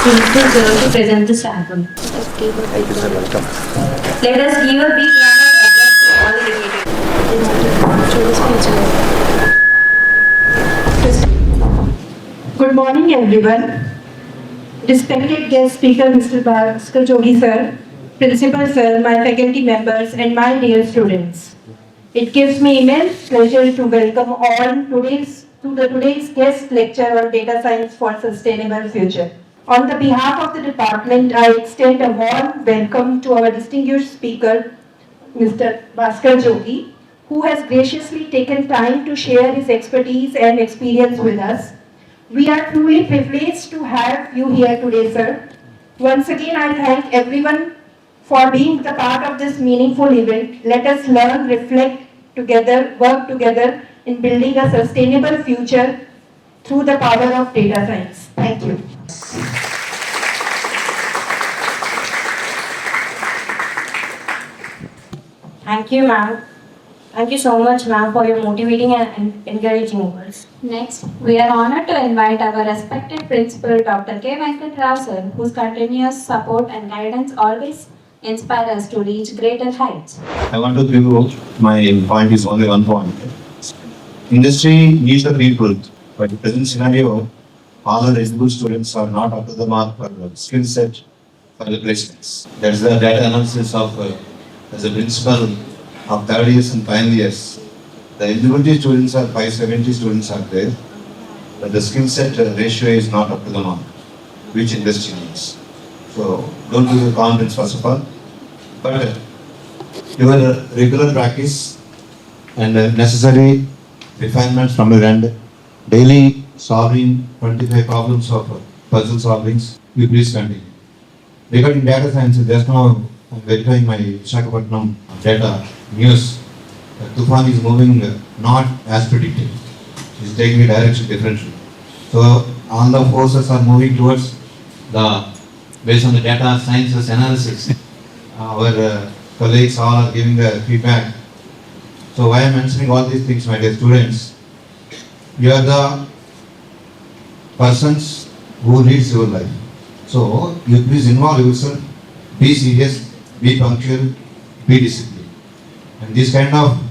Principal Sir to present the sample. Thank you, sir. Welcome. Let us give a big round of applause to all the delegates. Good morning, everyone. Respected guest speaker, Mr. Bhaskar Jogi sir, principal sir, my faculty members, and my dear students. It gives me immense pleasure to welcome all today's guest lecture on data science for sustainable future. On the behalf of the department, I extend a warm welcome to our distinguished speaker, Mr. Bhaskar Jogi, who has graciously taken time to share his expertise and experience with us. We are truly privileged to have you here today, sir. Once again, I thank everyone for being the part of this meaningful event. Let us learn, reflect together, work together in building a sustainable future through the power of data science. Thank you. Thank you, ma'am. Thank you so much, ma'am, for your motivating and encouraging words. Next, we are honored to invite our respected principal, Dr. K. Venkat Rao sir, whose continuous support and guidance always inspire us to reach greater heights. I want to give you my point is only one point. Industry needs the people, but in the present scenario, all the eligible students are not up to the mark for the skill set for the placements. That's the data analysis of as a principal of third years and final years. The eligibility students are 570 students are there, but the skill set ratio is not up to the mark, which industry needs. So don't lose your confidence first of all, but your regular practice and necessary refinements from your end, daily solving 25 problems of puzzle solvings, you please continue. Regarding data science, just now I'm verifying my Visakhapatnam data news. Tufan is moving not as predicted. It's taking a direction differently. So all the forces are moving towards based on the data sciences analysis. Our colleagues all are giving the feedback. So why I am mentioning all these things, my dear students? You are the persons who leads your life. So you please involve yourself, be serious, be punctual, be disciplined. And this kind of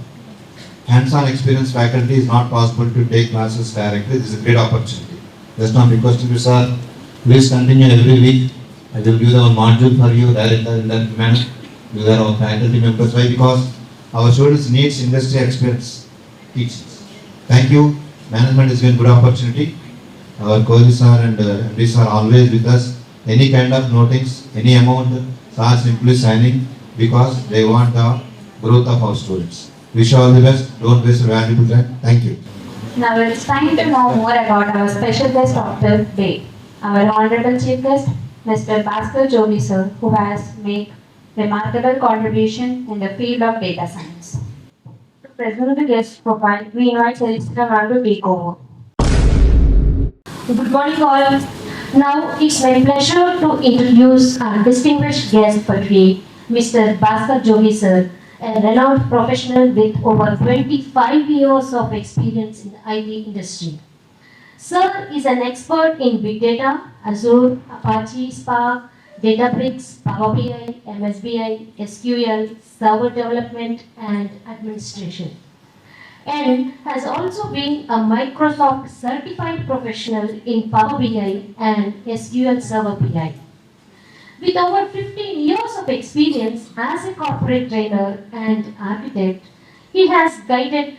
hands-on experience faculty is not possible to take classes directly. This is a great opportunity. Just now requesting you, sir, please continue every week. I will give them a module for you directly in that manner. You are our faculty members. Why? Because our students needs industry experience teachers. Thank you. Management is given good opportunity. Our colleagues are and MDs are always with us. Any kind of notings, any amount, are simply signing because they want the growth of our students. Wish you all the best. Don't waste your valuable time. Thank you. Now it's time to know more about our special guest of the day, our honorable chief guest, Mr. Bhaskar Jogi sir, who has made remarkable contribution in the field of data science. To present the guest profile, we invite Sarita ma'am to take over. Good morning all. Now it's my pleasure to introduce our distinguished guest for today, Mr. Bhaskar Jogi sir, a renowned professional with over 25 years of experience in the IT industry. Sir is an expert in big data, Azure, Apache, Spark, Databricks, Power BI, MSBI, SQL, server development and administration, and has also been a Microsoft certified professional in Power BI and SQL Server BI. With over 15 years of experience as a corporate trainer and architect, he has guided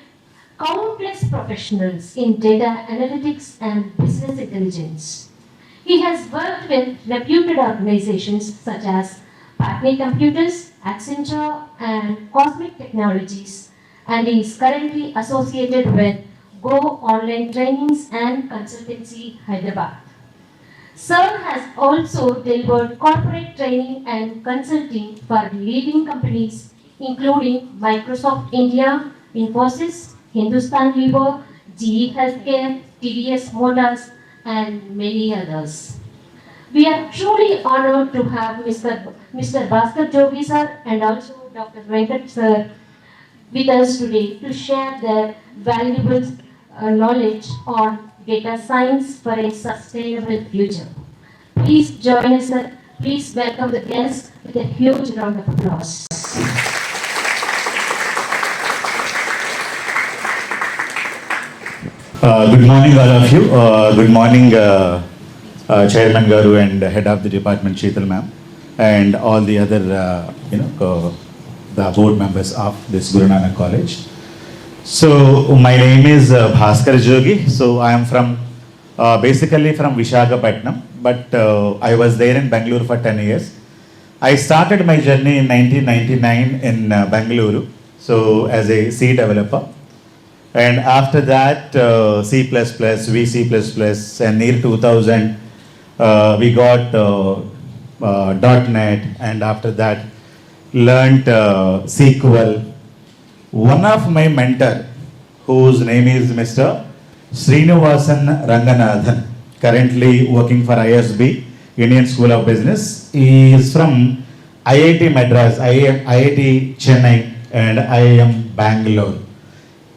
countless professionals in data analytics and business intelligence. He has worked with reputed organizations such as Patney Computers, Accenture, and Cosmic Technologies, and he is currently associated with GoOnlineTrainings and Consultancy, Hyderabad. Sir has also delivered corporate training and consulting for leading companies including Microsoft India, Infosys, Hindustan Lever, GE Healthcare, TVS Motors, and many others. We are truly honored to have Mr. Bhaskar Jogi sir and also Dr. Venkat sir with us today to share their valuable knowledge on data science for a sustainable future. please join us, please welcome the guests with a huge round of applause. Good morning, all of you. Good morning, Chairman Garu and Head of the Department, Sheetal Ma'am, and all the other, the board members of this Guru Nanak College. So, my name is Bhaskar Jogi. So, I am from, basically from Visakhapatnam, but I was there in Bangalore for 10 years. I started my journey in 1999 in Bangalore, so as a C developer. And after that, C++, VC++, and near 2000, we got .NET, and after that, learnt SQL. One of my mentor, whose name is Mr. Srinivasan Ranganathan, currently working for ISB, Indian School of Business. He is from IIT Madras, IIT Chennai, and IIM Bangalore.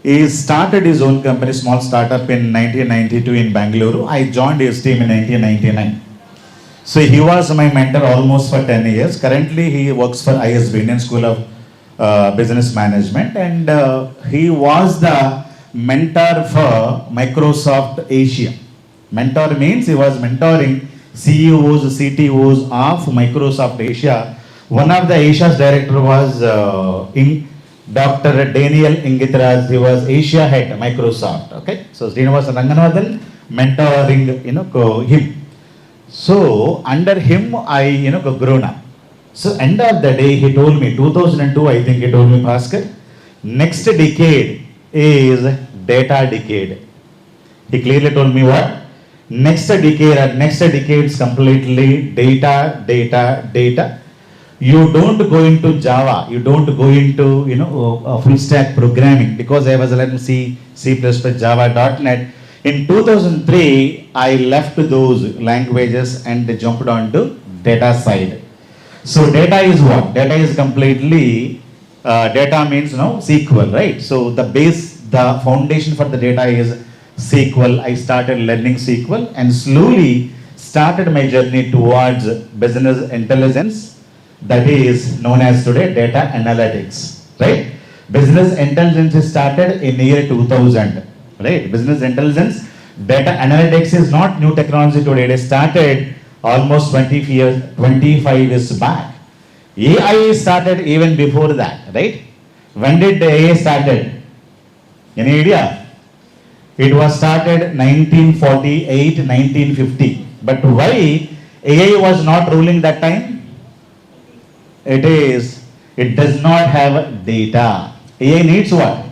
He started his own company, small startup in 1992 in Bangalore. I joined his team in 1999. So he was my mentor almost for 10 years. Currently he works for ISB, Indian School of Business Management, and he was the mentor for Microsoft Asia. Mentor means he was mentoring CEOs, CTOs of Microsoft Asia. One of the Asia's director was Dr. Daniel Ingitras. He was Asia head Microsoft. Okay, so Srinivasan Ranganathan mentoring him. So under him I grown up. So end of the day he told me 2002 I think he told me, Bhaskar, next decade is data decade. He clearly told me what? Next decade is completely data. You don't go into Java, you don't go into full stack programming, because I was learning C++, Java, .NET. In 2003, I left those languages and jumped onto data side. So data is what? Data is completely, data means SQL, right? So the foundation for the data is SQL. I started learning SQL and slowly started my journey towards business intelligence. That is known as today data analytics, right? Business intelligence started in year 2000, right? Business intelligence, data analytics is not new technology today. It started almost 25 years back. AI started even before that, right? When did AI started? Any idea? It was started 1948, 1950. But why AI was not ruling that time? It does not have data. AI needs what?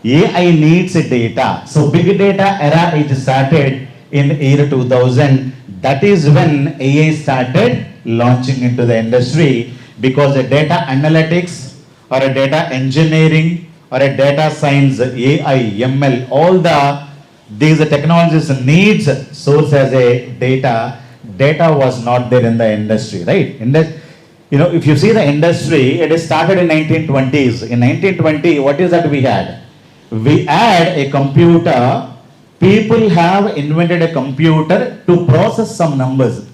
AI needs data. So big data era it started in year 2000. That is when AI started launching into the industry, because a data analytics or a data engineering or a data science, AI, ML, all these technologies needs source as a data. Data was not there in the industry, right? If you see the industry, it is started in 1920s. In 1920, what is that we had? We had a computer. People have invented a computer to process some numbers.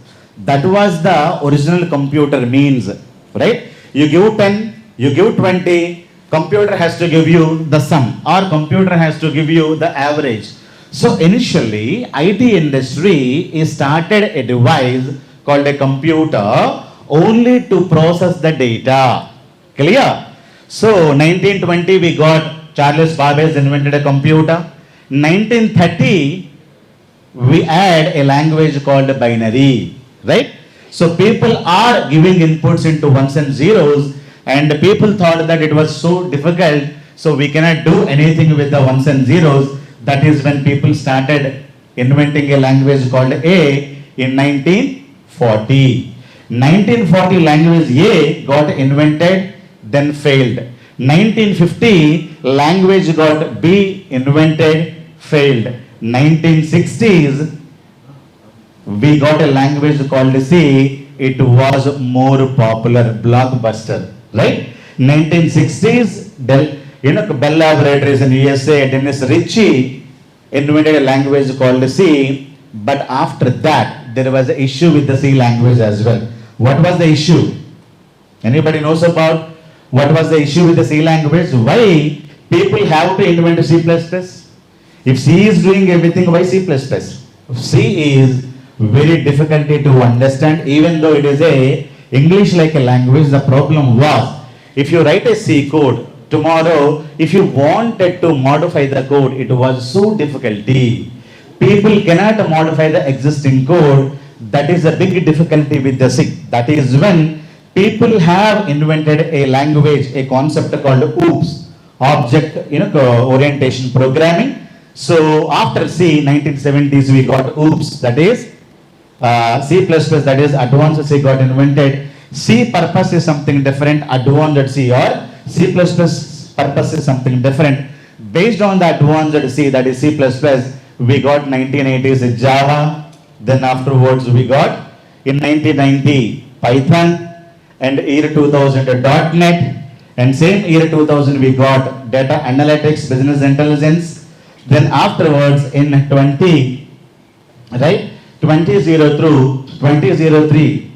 That was the original computer means, right? You give 10, you give 20, computer has to give you the sum, or computer has to give you the average. So initially, IT industry started a device called a computer only to process the data. Clear? So 1920 we got Charles Babbage invented a computer. 1930 we add a language called binary, right? So people are giving inputs into ones and zeros, and people thought that it was so difficult, so we cannot do anything with the ones and zeros. That is when people started inventing a language called A in 1940. 1940 language A got invented, then failed. 1950 language got B invented, failed. 1960s we got a language called C. It was more popular, blockbuster, right? 1960s Bell Laboratories in USA, Dennis Ritchie invented a language called C. But after that, there was an issue with the C language as well. What was the issue? Anybody knows about what was the issue with the C language? Why people have to invent C++? If C is doing everything, why C++? C is very difficult to understand, even though it is a English like a language. The problem was, if you write a C code, tomorrow, if you wanted to modify the code, it was so difficulty. People cannot modify the existing code. That is a big difficulty with the C. That is when people have invented a language, a concept called OOPS, object orientation programming. So after C, 1970s, we got OOPS, that is C++, that is advanced C got invented. C purpose is something different, advanced C, or C++ purpose is something different. Based on the advanced C, that is C++, we got 1980s Java, then afterwards we got in 1990 Python, and year 2000 .NET, and same year 2000 we got data analytics, business intelligence. Then afterwards in 2003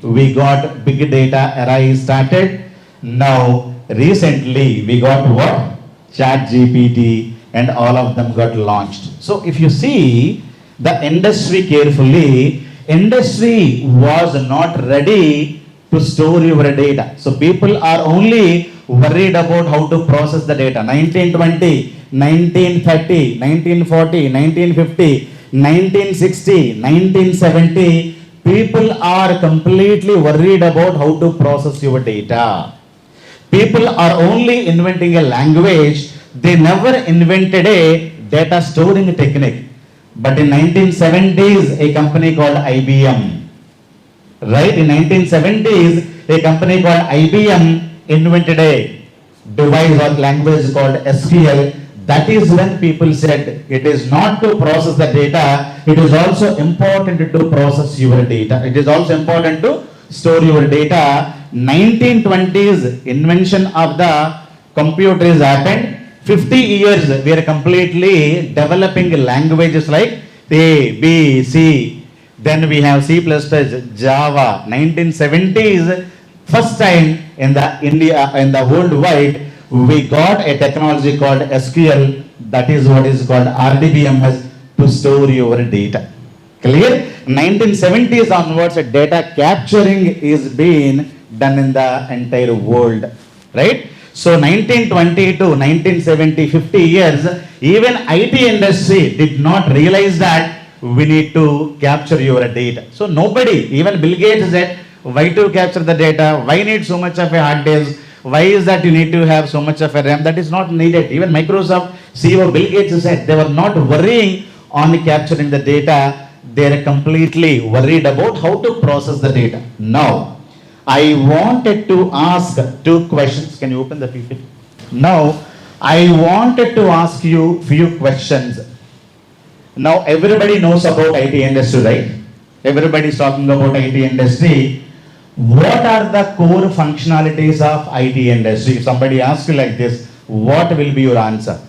we got big data era is started. Now recently we got what? Chat GPT, and all of them got launched. So if you see the industry carefully, industry was not ready to store your data. So people are only worried about how to process the data. 1920, 1930, 1940, 1950, 1960, 1970, people are completely worried about how to process your data. People are only inventing a language. They never invented a data storing technique. But in 1970s, a company called IBM, right? In 1970s, a company called IBM invented a device or language called SQL. That is when people said it is not to process the data, it is also important to process your data. It is also important to store your data. 1920s invention of the computer is happened. 50 years we are completely developing languages like A, B, C. Then we have C++, Java. 1970s, first time in the India, in the worldwide, we got a technology called SQL. That is what is called RDBMS, to store your data. Clear? 1970s onwards, data capturing is being done in the entire world, right? So 1920 to 1970, 50 years, even IT industry did not realize that we need to capture your data. So nobody, even Bill Gates said, why to capture the data? Why need so much of a hard disk? Why is that you need to have so much of a RAM? That is not needed. Even Microsoft CEO Bill Gates said they were not worrying on capturing the data. They are completely worried about how to process the data. Now, I wanted to ask two questions. Can you open the PPT? Now, I wanted to ask you few questions. Now, everybody knows about IT industry, right? Everybody is talking about IT industry. What are the core functionalities of IT industry? If somebody asks you like this, what will be your answer?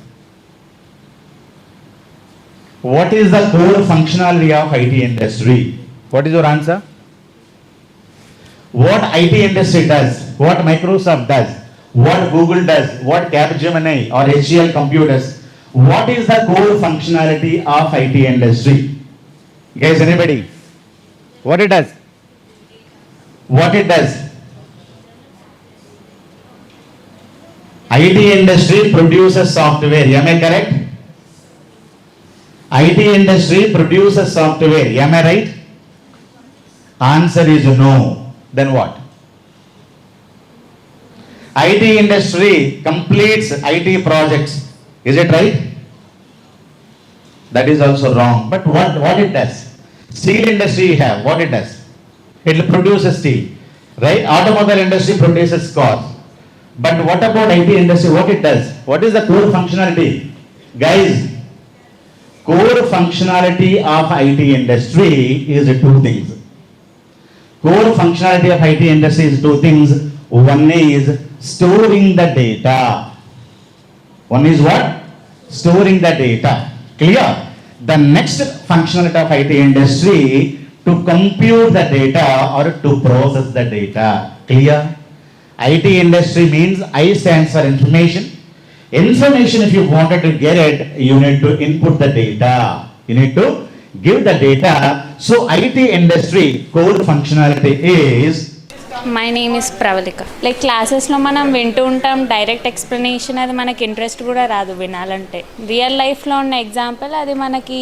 What is the core functionality of IT industry? What is your answer? What IT industry does, what Microsoft does, what Google does, what Capgemini or HCL Computers, what is the core functionality of IT industry? Guys, anybody? What it does? What it does? IT industry produces software, am I correct? IT industry produces software, am I right? Answer is no. Then what? IT industry completes IT projects. Is it right? That is also wrong. But what it does? Steel industry you have, what it does? It produces steel. Right? Automobile industry produces cars. But what about IT industry? What it does? What is the core functionality? Guys, core functionality of IT industry is two things. Core functionality of IT industry is two things. One is storing the data. One is what? Storing the data. Clear? The next functionality of IT industry, to to compute the data or to process the data. Clear? IT industry means I stands for information. Information, if you wanted to get it, you need to input the data. You need to give the data. So IT industry core functionality is my name is Pravalika. Like క్లాసెస్లో మనం వింటూ ఉంటాం, direct explanation అది మనకి interest కూడా రాదు వినాలంటే. Real లైఫ్లో ఉన్న ఎగ్జాంపుల్ అది మనకి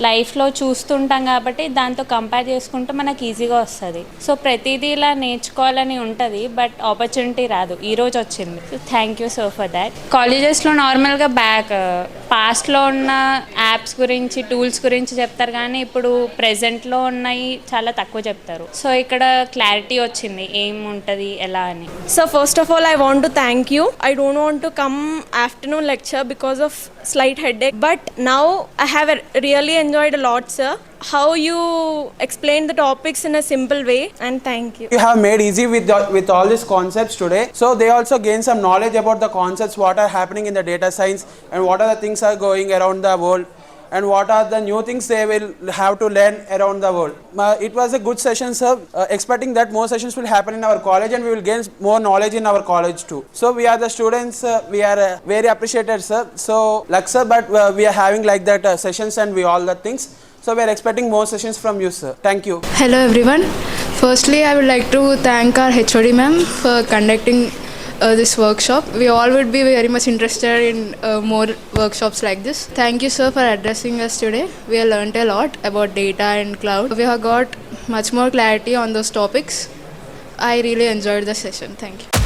లైఫ్లో చూస్తుంటాం కాబట్టి దాంతో కంపేర్ చేసుకుంటే మనకి ఈజీగా వస్తుంది. సో ప్రతిదీ ఇలా నేర్చుకోవాలని ఉంటుంది, బట్ ఆపర్చునిటీ రాదు. ఈరోజు వచ్చింది. So thank you so for that. కాలేజెస్లో నార్మల్గా పాస్ట్లో ఉన్న యాప్స్ గురించి, టూల్స్ గురించి చెప్తారు, కానీ ఇప్పుడు ప్రెజెంట్లో ఉన్నాయి చాలా తక్కువ చెప్తారు. సో ఇక్కడ క్లారిటీ వచ్చింది ఏముంటుంది ఎలా అని. So first of all, I want to thank you. I don't want to come afternoon lecture because of slight headache, but now I have really enjoyed a lot, sir. How you explain the topics in a simple way, and thank you. You have made easy with all these concepts today, so they also gain some knowledge about the concepts, what are happening in the data science, and what are the things are going around the world, and what are the new things they will have to learn around the world. It was a good session, sir. Expecting that more sessions will happen in our college and we will gain more knowledge in our college too. So we are the students, we are very appreciated, sir. So like sir, but we are having like that sessions and we all the things. So we are expecting more sessions from you, sir. Thank you. Hello everyone. Firstly, I would like to thank our HOD ma'am for conducting this workshop. We all would be very much interested in more workshops like this. Thank you sir for addressing us today. We have learnt a lot about data and cloud. We have got much more clarity on those topics. I really enjoyed the session. Thank you.